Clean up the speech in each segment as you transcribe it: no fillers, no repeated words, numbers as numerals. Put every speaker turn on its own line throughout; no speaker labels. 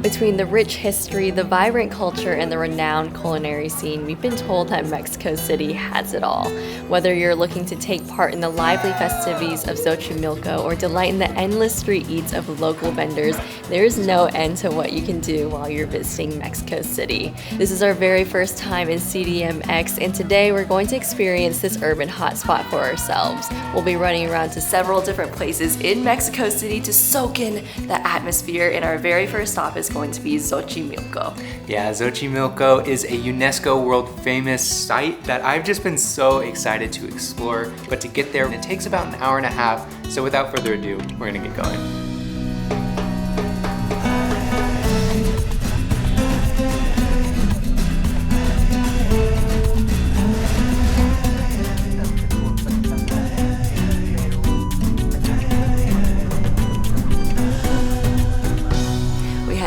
Between the rich history, the vibrant culture, and the renowned culinary scene, we've been told that Mexico City has it all. Whether you're looking to take part in the lively festivities of Xochimilco or delight in the endless street eats of local vendors, there is no end to what you can do while you're visiting Mexico City. This is our very first time in CDMX, and today we're going to experience this urban hotspot for ourselves. We'll be running around to several different places in Mexico City to soak in the atmosphere, and our very first stop is going to be Xochimilco.
Yeah, Xochimilco is a UNESCO World Famous site that I've just been so excited to explore. But to get there, it takes about an hour and a half. So without further ado, we're gonna get going.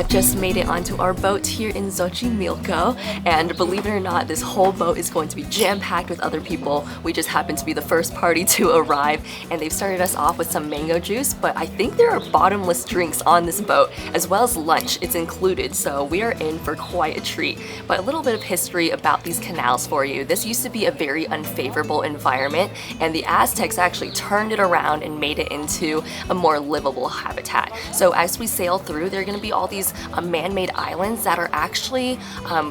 Just made it onto our boat here in Xochimilco, and believe it or not, this whole boat is going to be jam-packed with other people. We just happened to be the first party to arrive, and they've started us off with some mango juice, but I think there are bottomless drinks on this boat, as well as lunch. It's included, so we are in for quite a treat. But a little bit of history about these canals for you. This used to be a very unfavorable environment, and the Aztecs actually turned it around and made it into a more livable habitat. So as we sail through, there are going to be all these man-made islands that are actually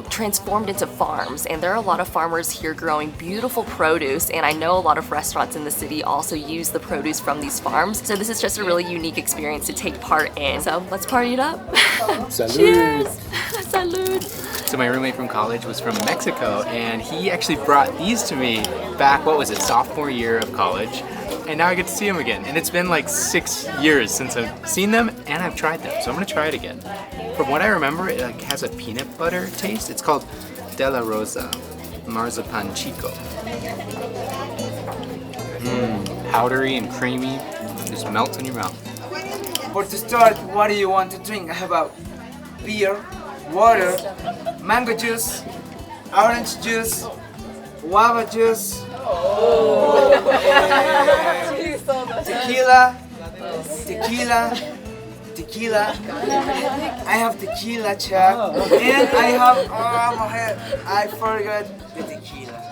transformed into farms, and there are a lot of farmers here growing beautiful produce, and I know a lot of restaurants in the city also use the produce from these farms, so this is just a really unique experience to take part in. So let's party it up.
Salud.
Cheers. Salud.
So my roommate from college was from Mexico, and he actually brought these to me back, what was it, sophomore year of college. And now I get to see them again. And it's been like 6 years since I've seen them and I've tried them. So I'm gonna try it again. From what I remember, it like has a peanut butter taste. It's called De La Rosa Marzipan Chico. Powdery and creamy. Just melts in your mouth.
For to start, what do you want to drink? I have a beer, water, mango juice, orange juice, guava juice, tequila. I have tequila, chap, and I have, oh my head, I forgot the tequila.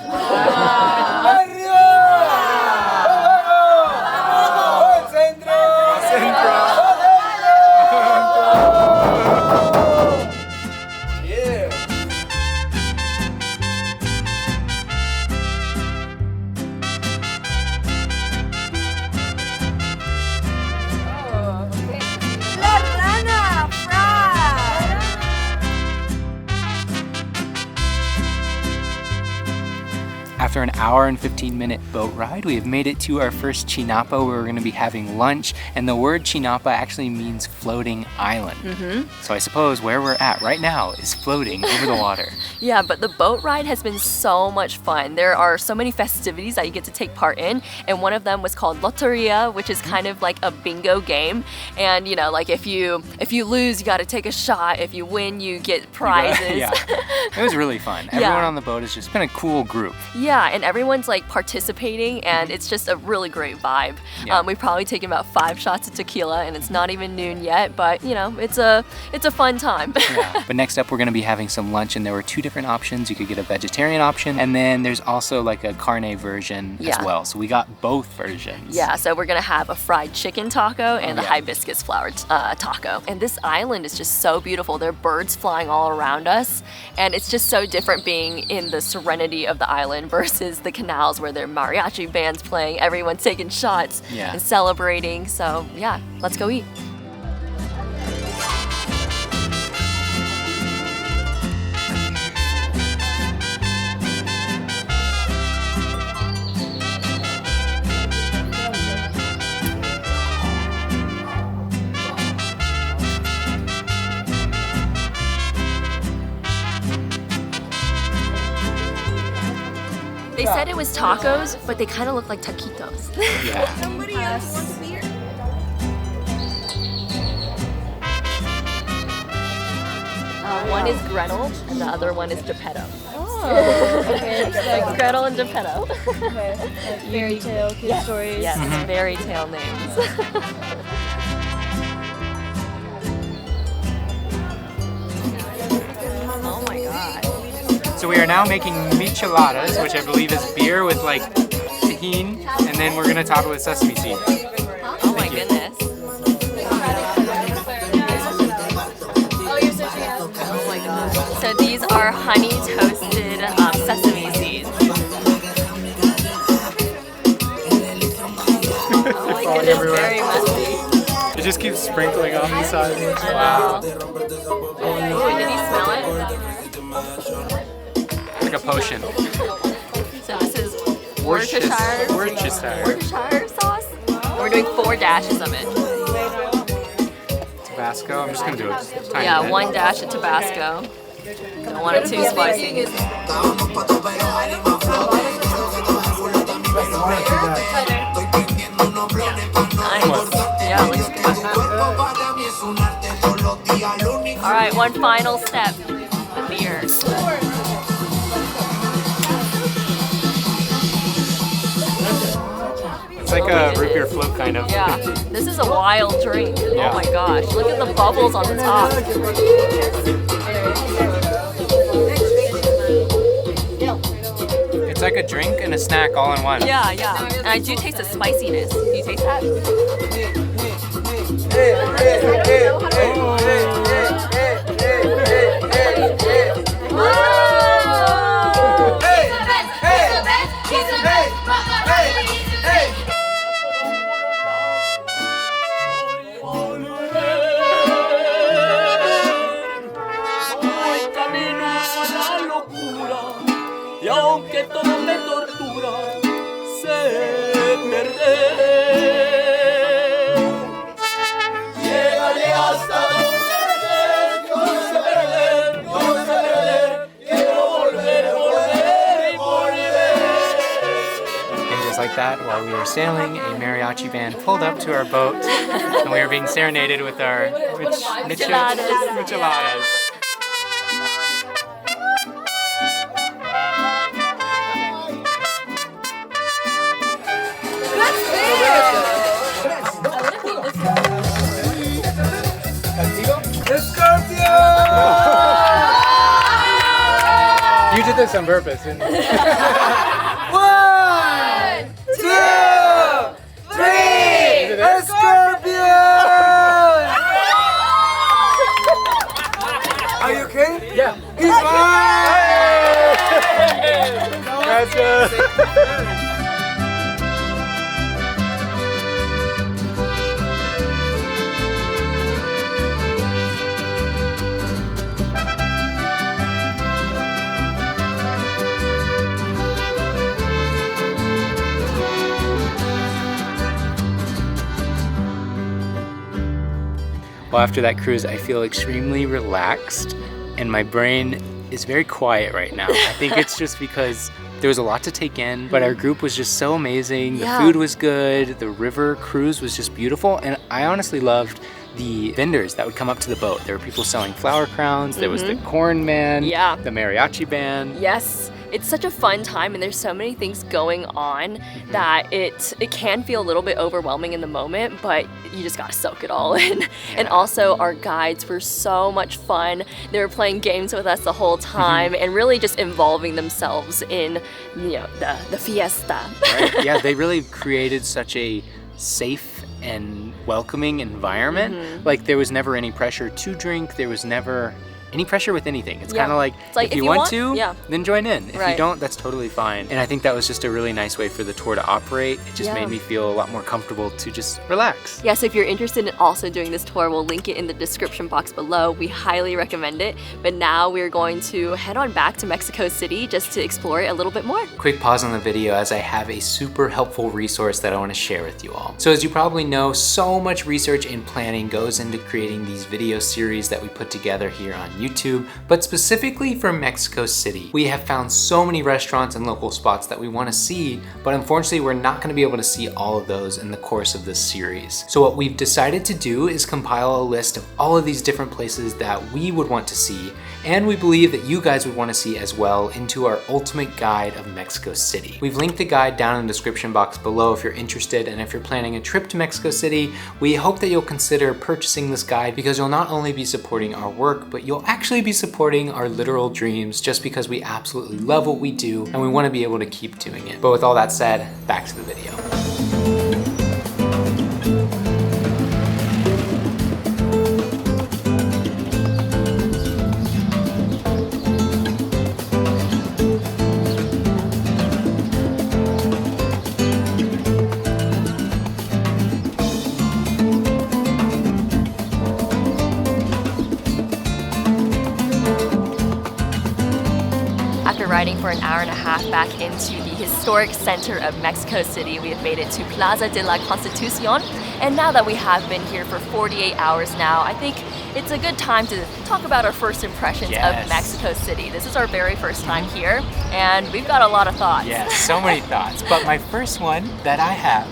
After an hour and 15-minute boat ride, we have made it to our first Chinapa, where we're going to be having lunch. And the word Chinapa actually means floating island. So I suppose where we're at right now is floating over the water.
Yeah, but the boat ride has been so much fun. There are so many festivities that you get to take part in, and one of them was called Loteria, which is kind of like a bingo game. And you know, like if you lose, you got to take a shot. If you win, you get prizes.
Yeah, it was really fun. Everyone on the boat has just been a cool group.
Yeah, and everyone's like participating, and it's just a really great vibe.
Yeah.
We've probably taken about 5 shots of tequila, and it's not even noon yet, but you know, it's a fun time.
Yeah. But next up, we're going to be having some lunch, and there were 2 different options. You could get a vegetarian option, and then there's also like a carne version as well. So we got both versions.
Yeah, so we're gonna have a fried chicken taco and the hibiscus flower taco. And this island is just so beautiful. There are birds flying all around us, and it's just so different being in the serenity of the island versus the canals where there are mariachi bands playing, everyone's taking shots and celebrating. So yeah, let's go eat. They said it was tacos, but they kind of look like taquitos.
Yeah.
Somebody else wants a beer?
One is Gretel, and the other one is Geppetto.
Oh, okay.
Like Gretel and Geppetto.
Okay. Like fairy tale kid stories.
Yes, fairy tale names.
So we are now making micheladas, which I believe is beer with like tahini, and then we're gonna top it with sesame seeds.
Oh my goodness. Oh my gosh. So these are honey toasted sesame seeds. Oh my goodness, very messy.
It just keeps sprinkling on the side.
Wow. Ooh, did you smell it?
Like a potion.
So this is
Worcestershire.
Worcestershire sauce. We're doing 4 dashes of it.
Tabasco. I'm just gonna do it. Just a tiny
Yeah,
bit.
1 dash of Tabasco. Don't want it too spicy. Nice. Yeah, looks good. All right, one final step. The beer.
It's like a root beer float kind of.
Yeah, this is a wild drink.
Yeah.
Oh my gosh, look at the bubbles on the top.
It's like a drink and a snack all in one.
Yeah, yeah. And I do taste the spiciness. Do you taste that?
Y aunque todo me tortura, sé perder. Llegaré hasta donde yo sé perder, quiero volver y volver.
And just like that, while we were sailing, a mariachi band pulled up to our boat, and we were being serenaded with our micheladas. You did this on purpose, didn't you?
1, 2, 3, a scorpion! Are you okay?
Yeah.
He's fine!
Well, after that cruise, I feel extremely relaxed, and my brain is very quiet right now. I think it's just because there was a lot to take in, but our group was just so amazing. The food was good, the river cruise was just beautiful, and I honestly loved the vendors that would come up to the boat. There were people selling flower crowns, there was the corn man, the mariachi band.
Yes. It's such a fun time, and there's so many things going on that it can feel a little bit overwhelming in the moment, but you just gotta soak it all in. And also our guides were so much fun. They were playing games with us the whole time and really just involving themselves in, you know, the fiesta.
Right? Yeah, they really created such a safe and welcoming environment. Like there was never any pressure to drink, there was never any pressure with anything. It's kind of like, if you want to, then join in. If you don't, that's totally fine. And I think that was just a really nice way for the tour to operate. It just made me feel a lot more comfortable to just relax.
Yeah, so if you're interested in also doing this tour, we'll link it in the description box below. We highly recommend it. But now we're going to head on back to Mexico City just to explore it a little bit more.
Quick pause on the video as I have a super helpful resource that I want to share with you all. So as you probably know, so much research and planning goes into creating these video series that we put together here on YouTube, but specifically for Mexico City. We have found so many restaurants and local spots that we want to see, but unfortunately we're not going to be able to see all of those in the course of this series. So what we've decided to do is compile a list of all of these different places that we would want to see, and we believe that you guys would want to see as well, into our ultimate guide of Mexico City. We've linked the guide down in the description box below if you're interested, and if you're planning a trip to Mexico City, we hope that you'll consider purchasing this guide because you'll not only be supporting our work, but you'll actually be supporting our literal dreams just because we absolutely love what we do and we want to be able to keep doing it. But with all that said, back to the video.
After riding for an hour and a half back into the historic center of Mexico City, we have made it to Plaza de la Constitucion. And now that we have been here for 48 hours now, I think it's a good time to talk about our first impressions of Mexico City. This is our very first time here, and we've got a lot of thoughts.
Yes, so many thoughts. But my first one that I have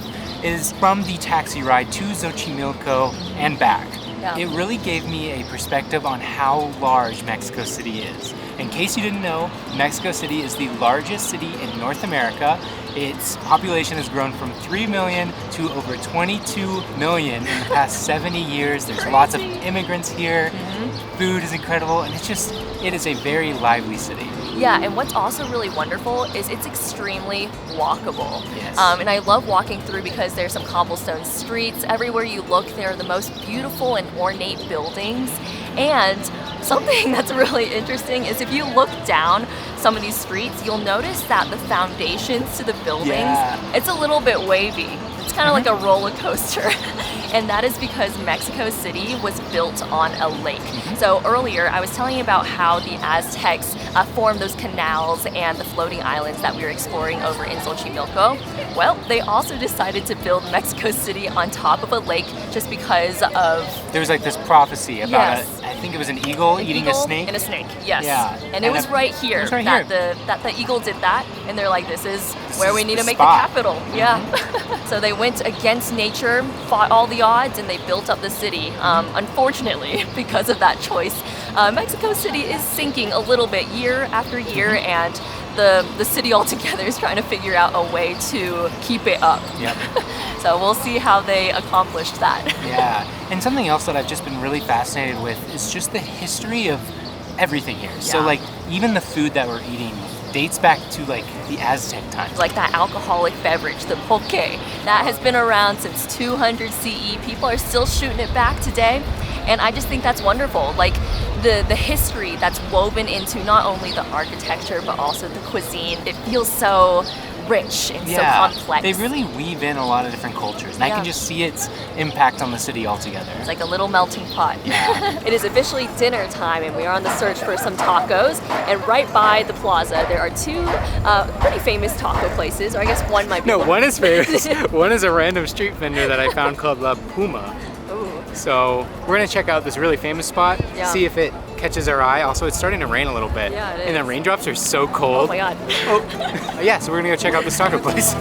is from the taxi ride to Xochimilco and back.
Yeah.
It really gave me a perspective on how large Mexico City is. In case you didn't know, Mexico City is the largest city in North America. Its population has grown from 3 million to over 22 million in the past 70 years. There's lots of immigrants here. Food is incredible, and it is a very lively city.
Yeah, and what's also really wonderful is it's extremely walkable.
Yes.
And I love walking through because there's some cobblestone streets. Everywhere you look, they're the most beautiful and ornate buildings. And something that's really interesting is if you look down some of these streets, you'll notice that the foundations to the buildings, it's a little bit wavy. It's kind of like a roller coaster. And that is because Mexico City was built on a lake. So earlier I was telling you about how the Aztecs formed those canals and the floating islands that we were exploring over in Xochimilco. Well, they also decided to build Mexico City on top of a lake just because of...
There was like this prophecy about
Yes.
I think it was an eagle eating a snake.
And a snake, yes.
Yeah.
And it was right here,
It was right
that
here.
that the eagle did that, and they're like, this is where
is
we need
the
to make
spot.
the capital. Yeah. So they went against nature, fought all the odds, and they built up the city. Unfortunately, because of that choice, Mexico City is sinking a little bit year after year, and the city altogether is trying to figure out a way to keep it up.
Yep.
So we'll see how they accomplished that.
Yeah, and something else that I've just been really fascinated with is just the history of everything here. So
Yeah.
like even the food that we're eating dates back to like the Aztec times.
Like that alcoholic beverage, the poke, that has been around since 200 CE. People are still shooting it back today, and I just think that's wonderful. Like the history that's woven into not only the architecture but also the cuisine. It feels so rich and so complex.
They really weave in a lot of different cultures, and I
Yeah.
can just see its impact on the city altogether.
It's like a little melting pot.
Yeah.
It is officially dinner time, and we are on the search for some tacos. And right by the plaza, there are two pretty famous taco places, or I guess one might be.
No, one is famous. One is a random street vendor that I found called La Puma.
Ooh.
So we're gonna check out this really famous spot,
Yeah.
see if it catches our eye. Also, it's starting to rain a little bit,
Yeah, it
and the
is.
raindrops are so
Oh
cold.
my god.
Yeah, so we're gonna go check out this taco place.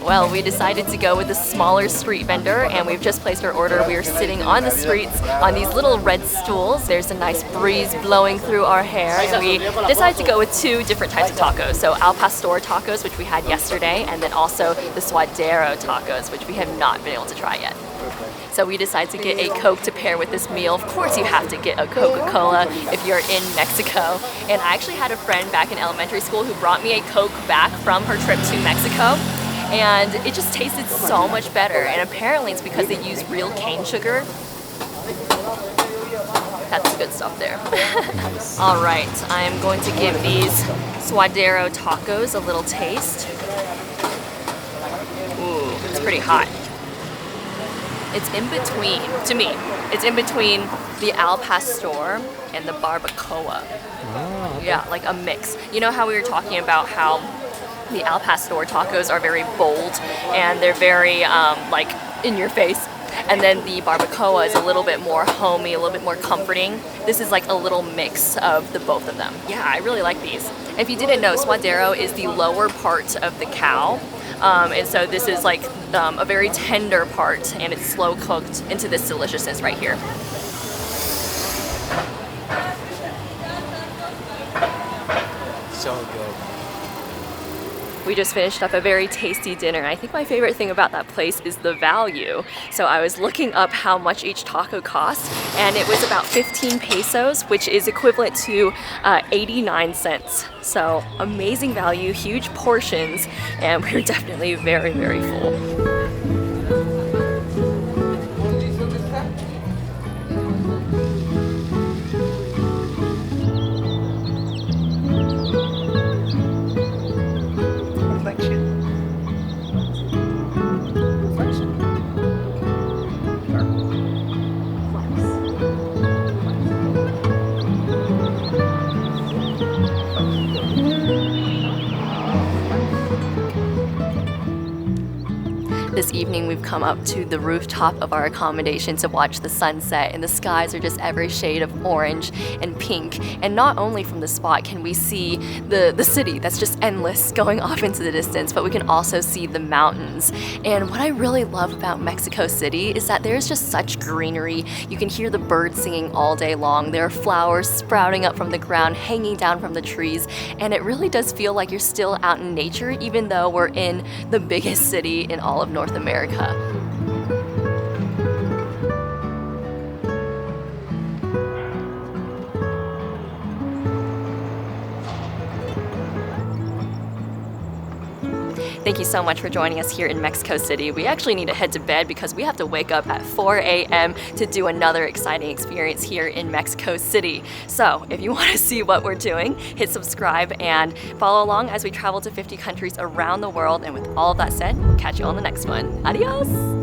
Well, we decided to go with a smaller street vendor, and we've just placed our order. We are sitting on the streets on these little red stools. There's a nice breeze blowing through our hair, and we decided to go with two different types of tacos. So al pastor tacos, which we had yesterday, and then also the suadero tacos, which we have not been able to try yet. So we decided to get a Coke to pair with this meal. Of course you have to get a Coca-Cola if you're in Mexico. And I actually had a friend back in elementary school who brought me a Coke back from her trip to Mexico. And it just tasted so much better. And apparently it's because they use real cane sugar. That's good stuff there. All right, I'm going to give these suadero tacos a little taste. Ooh, it's pretty hot. It's in between, to me, it's in between the al pastor and the barbacoa.
Oh, okay.
Yeah, like a mix. You know how we were talking about how the al pastor tacos are very bold and they're very like in your face, and then the barbacoa is a little bit more homey, a little bit more comforting. This is like a little mix of the both of them. Yeah, I really like these. If you didn't know, suadero is the lower part of the cow, and so this is like a very tender part, and it's slow cooked into this deliciousness right here.
so good.
We just finished up a very tasty dinner. I think my favorite thing about that place is the value. So I was looking up how much each taco cost, and it was about 15 pesos, which is equivalent to 89 cents. So amazing value, huge portions, and we were definitely very, very full. This evening we've come up to the rooftop of our accommodation to watch the sunset, and the skies are just every shade of orange and pink. And not only from the spot can we see the city that's just endless going off into the distance, but we can also see the mountains. And what I really love about Mexico City is that there's just such greenery. You can hear the birds singing all day long. There are flowers sprouting up from the ground, hanging down from the trees, and it really does feel like you're still out in nature, even though we're in the biggest city in all of North America. Thank you so much for joining us here in Mexico City. We actually need to head to bed because we have to wake up at 4 a.m. to do another exciting experience here in Mexico City. So if you want to see what we're doing, hit subscribe and follow along as we travel to 50 countries around the world. And with all of that said, catch you on the next one. Adios!